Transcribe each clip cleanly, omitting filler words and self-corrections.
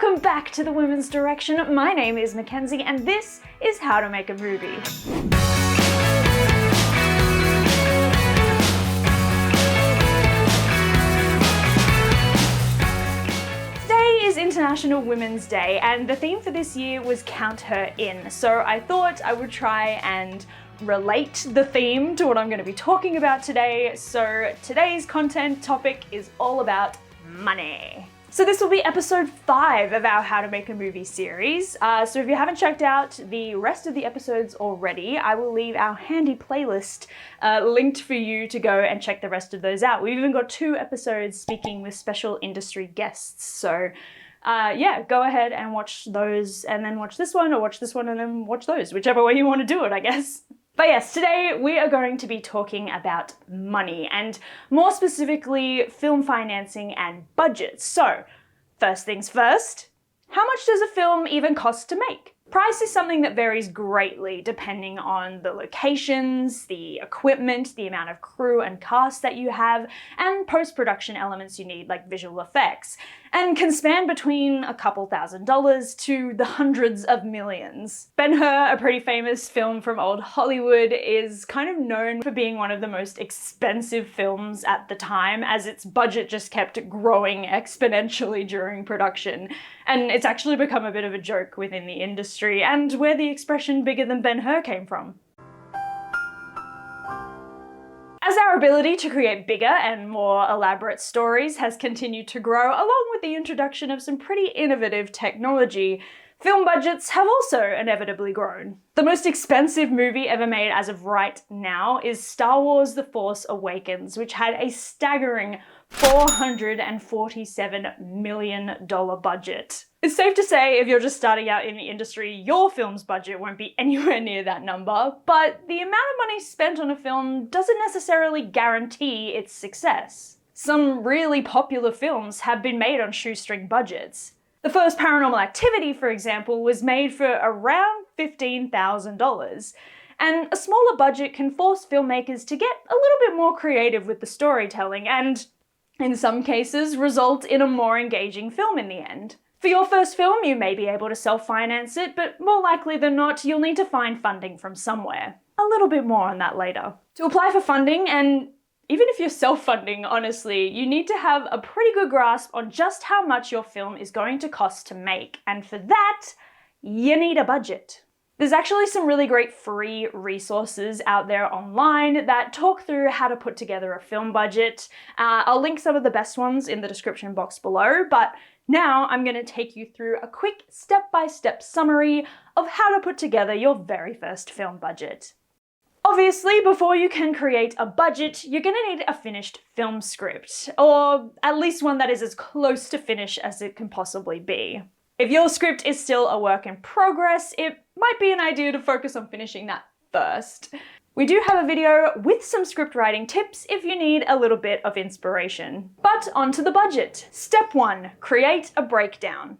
Welcome back to the Women's Direction. My name is Mackenzie and this is How to Make a Movie. Today is International Women's Day and the theme for this year was Count Her In. So I thought I would try and relate the theme to what I'm going to be talking about today. So today's content topic is all about money. So this will be episode 5 of our How to Make a Movie series. So if you haven't checked out the rest of the episodes already, I will leave our handy playlist linked for you to go and check the rest of those out. We've even got 2 episodes speaking with special industry guests. So yeah, go ahead and watch those and then watch this one, or watch this one and then watch those, whichever way you want to do it, I guess. But yes, today we are going to be talking about money and more specifically film financing and budgets. So first things first, how much does a film even cost to make? Price is something that varies greatly depending on the locations, the equipment, the amount of crew and cast that you have, and post-production elements you need like visual effects, and can span between a couple $1,000s to the hundreds of millions. Ben-Hur, a pretty famous film from old Hollywood, is kind of known for being one of the most expensive films at the time, as its budget just kept growing exponentially during production. And it's actually become a bit of a joke within the industry, and where the expression "bigger than Ben-Hur" came from. As our ability to create bigger and more elaborate stories has continued to grow, along with the introduction of some pretty innovative technology, film budgets have also inevitably grown. The most expensive movie ever made as of right now is Star Wars: The Force Awakens, which had a staggering $447 million budget. It's safe to say if you're just starting out in the industry, your film's budget won't be anywhere near that number, but the amount of money spent on a film doesn't necessarily guarantee its success. Some really popular films have been made on shoestring budgets. The first Paranormal Activity, for example, was made for around $15,000. And a smaller budget can force filmmakers to get a little bit more creative with the storytelling and, in some cases, result in a more engaging film in the end. For your first film, you may be able to self-finance it, but more likely than not, you'll need to find funding from somewhere. A little bit more on that later. To apply for funding, and even if you're self-funding, honestly, you need to have a pretty good grasp on just how much your film is going to cost to make, and for that, you need a budget. There's actually some really great free resources out there online that talk through how to put together a film budget. I'll link some of the best ones in the description box below, but now I'm going to take you through a quick step-by-step summary of how to put together your very first film budget. Obviously, before you can create a budget, you're going to need a finished film script, or at least one that is as close to finish as it can possibly be. If your script is still a work in progress, it might be an idea to focus on finishing that first. We do have a video with some script writing tips if you need a little bit of inspiration. But onto the budget. Step 1, create a breakdown.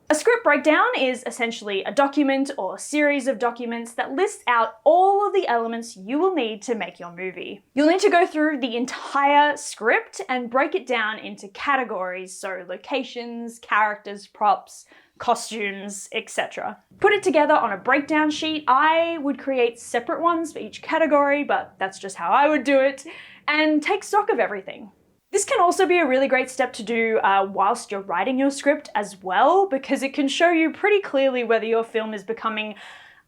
A script breakdown is essentially a document or series of documents that lists out all of the elements you will need to make your movie. You'll need to go through the entire script and break it down into categories, so locations, characters, props, costumes, etc. Put it together on a breakdown sheet. I would create separate ones for each category, but that's just how I would do it, and take stock of everything. This can also be a really great step to do whilst you're writing your script as well, because it can show you pretty clearly whether your film is becoming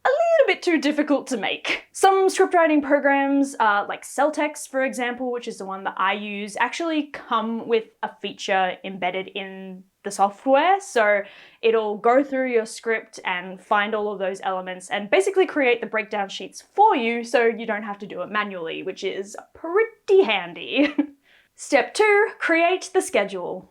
a little bit too difficult to make. Some script writing programs, like Celtex, for example, which is the one that I use, actually come with a feature embedded in the software. So it'll go through your script and find all of those elements and basically create the breakdown sheets for you so you don't have to do it manually, which is pretty handy. Step 2, create the schedule.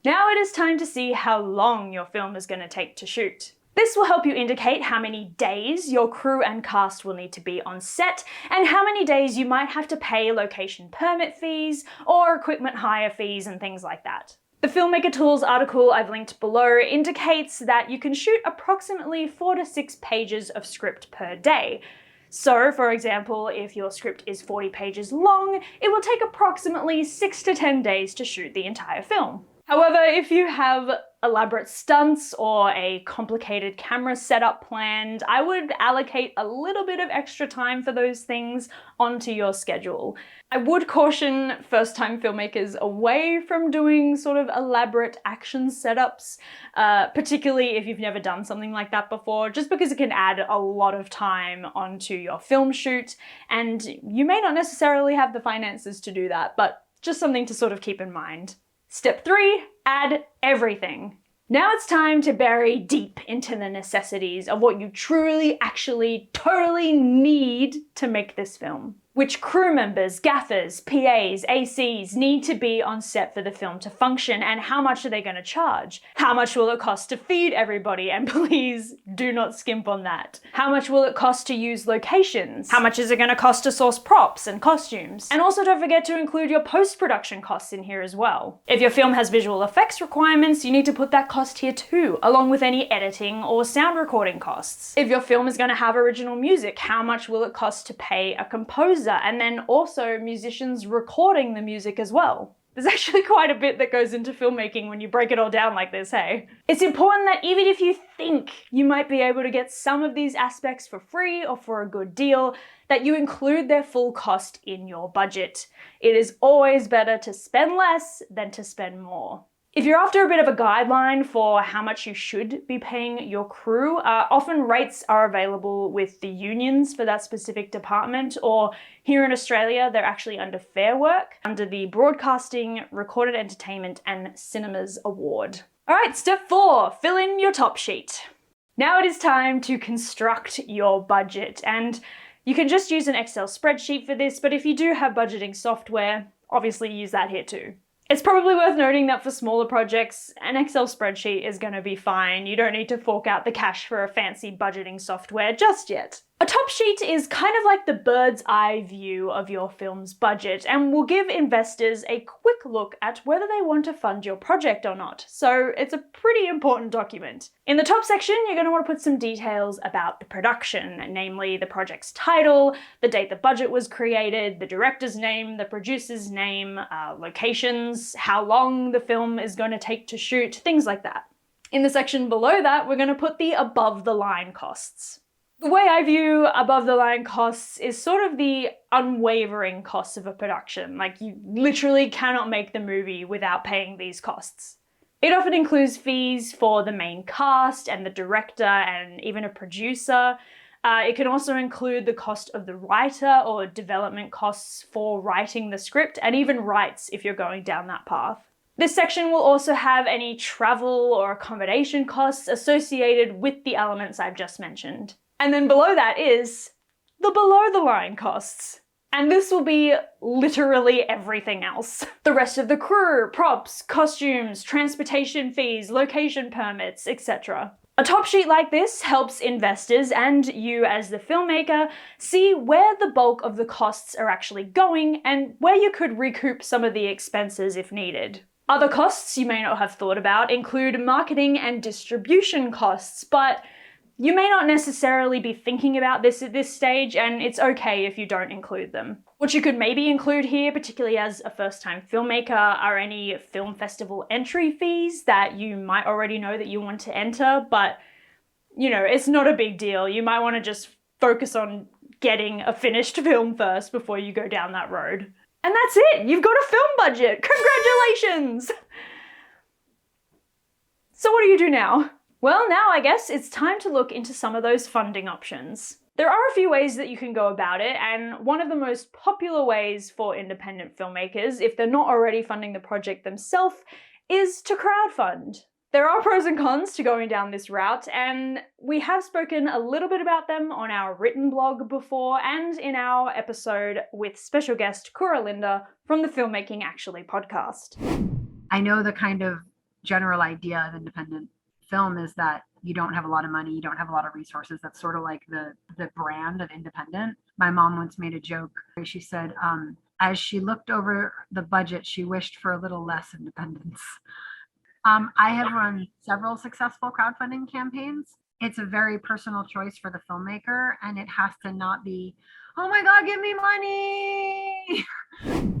Now it is time to see how long your film is going to take to shoot. This will help you indicate how many days your crew and cast will need to be on set, and how many days you might have to pay location permit fees or equipment hire fees and things like that. The Filmmaker Tools article I've linked below indicates that you can shoot approximately 4 to 6 pages of script per day. So, for example, if your script is 40 pages long, it will take approximately 6 to 10 days to shoot the entire film. However, if you have elaborate stunts or a complicated camera setup planned, I would allocate a little bit of extra time for those things onto your schedule. I would caution first-time filmmakers away from doing sort of elaborate action setups, particularly if you've never done something like that before, just because it can add a lot of time onto your film shoot, and you may not necessarily have the finances to do that, but just something to sort of keep in mind. Step 3, add everything. Now it's time to bury deep into the necessities of what you truly, actually, totally need to make this film. Which crew members, gaffers, PAs, ACs need to be on set for the film to function, and how much are they going to charge? How much will it cost to feed everybody? And please do not skimp on that. How much will it cost to use locations? How much is it going to cost to source props and costumes? And also don't forget to include your post-production costs in here as well. If your film has visual effects requirements, you need to put that cost here too, along with any editing or sound recording costs. If your film is going to have original music, how much will it cost to pay a composer? And then also musicians recording the music as well. There's actually quite a bit that goes into filmmaking when you break it all down like this, hey? It's important that even if you think you might be able to get some of these aspects for free or for a good deal, that you include their full cost in your budget. It is always better to spend less than to spend more. If you're after a bit of a guideline for how much you should be paying your crew, often rates are available with the unions for that specific department, or here in Australia, they're actually under FairWork, under the Broadcasting, Recorded Entertainment and Cinemas Award. All right, step 4, fill in your top sheet. Now it is time to construct your budget, and you can just use an Excel spreadsheet for this, but if you do have budgeting software, obviously use that here too. It's probably worth noting that for smaller projects, an Excel spreadsheet is going to be fine. You don't need to fork out the cash for a fancy budgeting software just yet. A top sheet is kind of like the bird's eye view of your film's budget and will give investors a quick look at whether they want to fund your project or not. So it's a pretty important document. In the top section, you're going to want to put some details about the production, namely the project's title, the date the budget was created, the director's name, the producer's name, locations, how long the film is going to take to shoot, things like that. In the section below that, we're going to put the above the line costs. The way I view above the line costs is sort of the unwavering costs of a production. Like, you literally cannot make the movie without paying these costs. It often includes fees for the main cast and the director and even a producer. It can also include the cost of the writer or development costs for writing the script, and even rights if you're going down that path. This section will also have any travel or accommodation costs associated with the elements I've just mentioned. And then below that is the below the line costs. And this will be literally everything else. The rest of the crew, props, costumes, transportation fees, location permits, etc. A top sheet like this helps investors and you as the filmmaker see where the bulk of the costs are actually going and where you could recoup some of the expenses if needed. Other costs you may not have thought about include marketing and distribution costs, but you may not necessarily be thinking about this at this stage, and it's okay if you don't include them. What you could maybe include here, particularly as a first-time filmmaker, are any film festival entry fees that you might already know that you want to enter, but, you know, it's not a big deal. You might want to just focus on getting a finished film first before you go down that road. And that's it! You've got a film budget! Congratulations! So what do you do now? Well, now I guess it's time to look into some of those funding options. There are a few ways that you can go about it, and one of the most popular ways for independent filmmakers, if they're not already funding the project themselves, is to crowdfund. There are pros and cons to going down this route, and we have spoken a little bit about them on our written blog before and in our episode with special guest Koura from the Filmmaking Actually podcast. I know the kind of general idea of independent film is that you don't have a lot of money, you don't have a lot of resources. That's sort of like the brand of independent. My mom once made a joke. She said, as she looked over the budget, she wished for a little less independence. I have run several successful crowdfunding campaigns. It's a very personal choice for the filmmaker, and it has to not be, oh my God, give me money. me.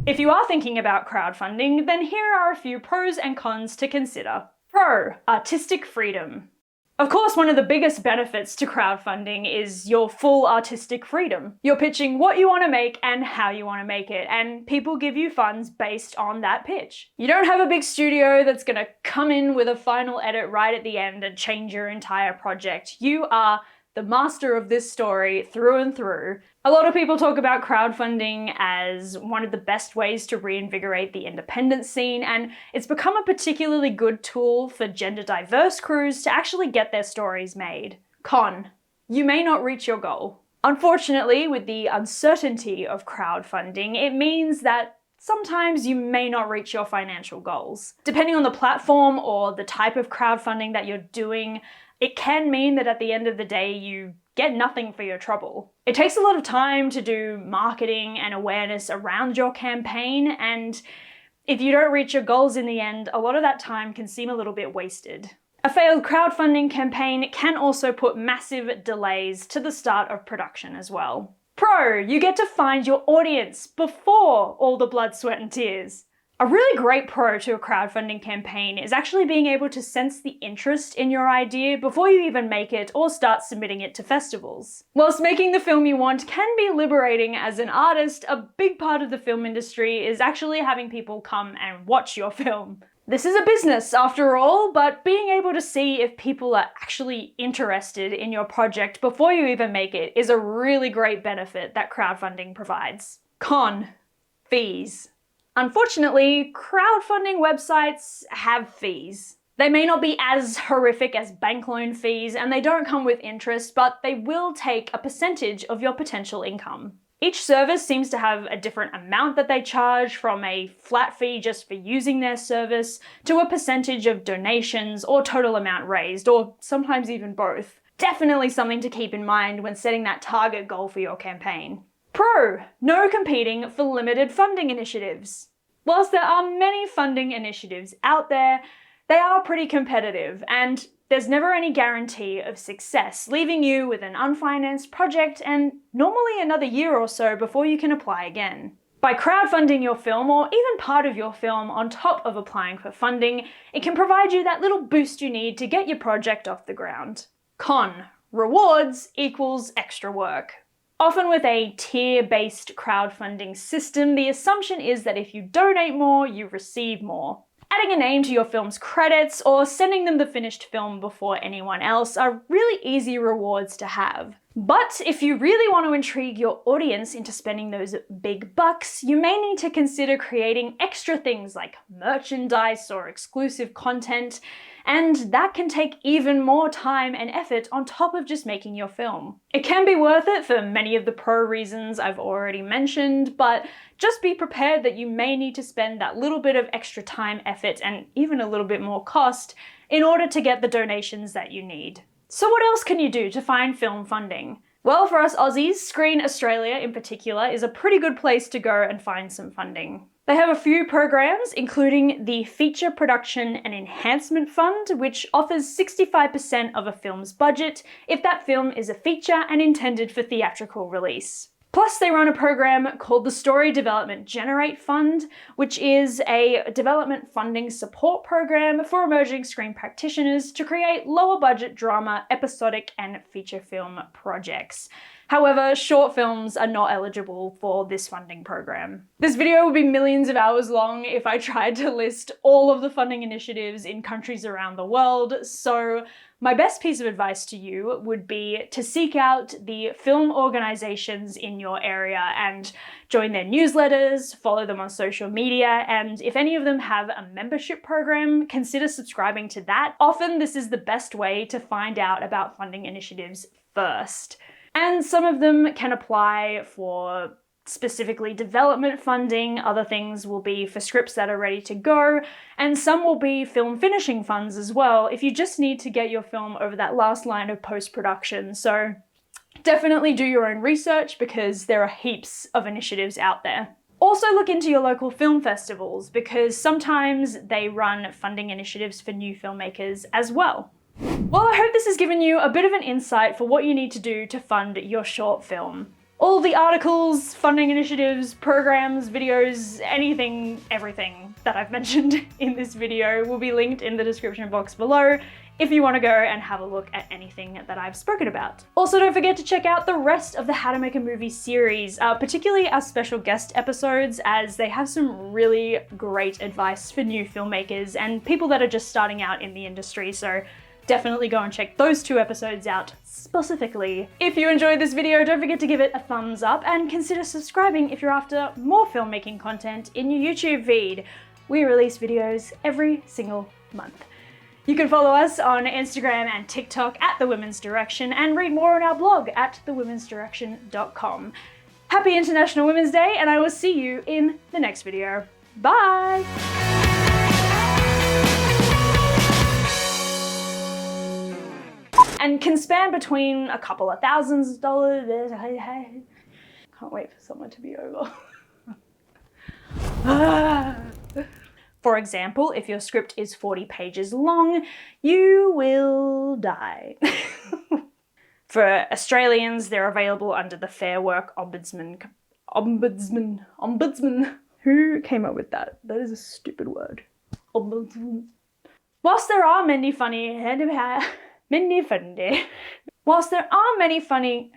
If you are thinking about crowdfunding, then here are a few pros and cons to consider. Pro: artistic freedom. Of course, one of the biggest benefits to crowdfunding is your full artistic freedom. You're pitching what you want to make and how you want to make it, and people give you funds based on that pitch. You don't have a big studio that's going to come in with a final edit right at the end and change your entire project. You are the master of this story through and through. A lot of people talk about crowdfunding as one of the best ways to reinvigorate the independent scene, and it's become a particularly good tool for gender diverse crews to actually get their stories made. Con: you may not reach your goal. Unfortunately, with the uncertainty of crowdfunding, it means that sometimes you may not reach your financial goals. Depending on the platform or the type of crowdfunding that you're doing, it can mean that at the end of the day, you get nothing for your trouble. It takes a lot of time to do marketing and awareness around your campaign, and if you don't reach your goals in the end, a lot of that time can seem a little bit wasted. A failed crowdfunding campaign can also put massive delays to the start of production as well. Pro: you get to find your audience before all the blood, sweat, and tears. A really great pro to a crowdfunding campaign is actually being able to sense the interest in your idea before you even make it or start submitting it to festivals. Whilst making the film you want can be liberating as an artist, a big part of the film industry is actually having people come and watch your film. This is a business after all, but being able to see if people are actually interested in your project before you even make it is a really great benefit that crowdfunding provides. Con: fees. Unfortunately, crowdfunding websites have fees. They may not be as horrific as bank loan fees, and they don't come with interest, but they will take a percentage of your potential income. Each service seems to have a different amount that they charge, from a flat fee just for using their service to a percentage of donations or total amount raised, or sometimes even both. Definitely something to keep in mind when setting that target goal for your campaign. Pro: no competing for limited funding initiatives. Whilst there are many funding initiatives out there, they are pretty competitive, and there's never any guarantee of success, leaving you with an unfinanced project and normally another year or so before you can apply again. By crowdfunding your film, or even part of your film on top of applying for funding, it can provide you that little boost you need to get your project off the ground. Con: rewards equals extra work. Often with a tier-based crowdfunding system, the assumption is that if you donate more, you receive more. Adding a name to your film's credits or sending them the finished film before anyone else are really easy rewards to have. But if you really want to intrigue your audience into spending those big bucks, you may need to consider creating extra things like merchandise or exclusive content, and that can take even more time and effort on top of just making your film. It can be worth it for many of the pro reasons I've already mentioned, but just be prepared that you may need to spend that little bit of extra time, effort, and even a little bit more cost in order to get the donations that you need. So what else can you do to find film funding? Well, for us Aussies, Screen Australia in particular is a pretty good place to go and find some funding. They have a few programs, including the Feature Production and Enhancement Fund, which offers 65% of a film's budget if that film is a feature and intended for theatrical release. Plus, they run a program called the Story Development Generate Fund, which is a development funding support program for emerging screen practitioners to create lower budget drama, episodic, and feature film projects. However, short films are not eligible for this funding program. This video would be millions of hours long if I tried to list all of the funding initiatives in countries around the world, so my best piece of advice to you would be to seek out the film organizations in your area and join their newsletters, follow them on social media, and if any of them have a membership program, consider subscribing to that. Often this is the best way to find out about funding initiatives first. And some of them can apply for specifically development funding, other things will be for scripts that are ready to go, and some will be film finishing funds as well if you just need to get your film over that last line of post-production. So definitely do your own research because there are heaps of initiatives out there. Also look into your local film festivals because sometimes they run funding initiatives for new filmmakers as well. Well, I hope this has given you a bit of an insight for what you need to do to fund your short film. All the articles, funding initiatives, programs, videos, anything, everything that I've mentioned in this video will be linked in the description box below if you want to go and have a look at anything that I've spoken about. Also, don't forget to check out the rest of the How to Make a Movie series, particularly our special guest episodes, as they have some really great advice for new filmmakers and people that are just starting out in the industry, so definitely go and check those 2 episodes out specifically. If you enjoyed this video, don't forget to give it a thumbs up and consider subscribing if you're after more filmmaking content in your YouTube feed. We release videos every single month. You can follow us on Instagram and TikTok at The Women's Direction and read more on our blog at thewomensdirection.com. Happy International Women's Day, and I will see you in the next video. Bye! And can span between a couple of thousands of dollars. Can't wait for summer to be over. For example, if your script is 40 pages long, you will die. For Australians, they're available under the FairWork Ombudsman. Who came up with that? That is a stupid word. Ombudsman. Whilst there are many funny... Whilst there are many funny...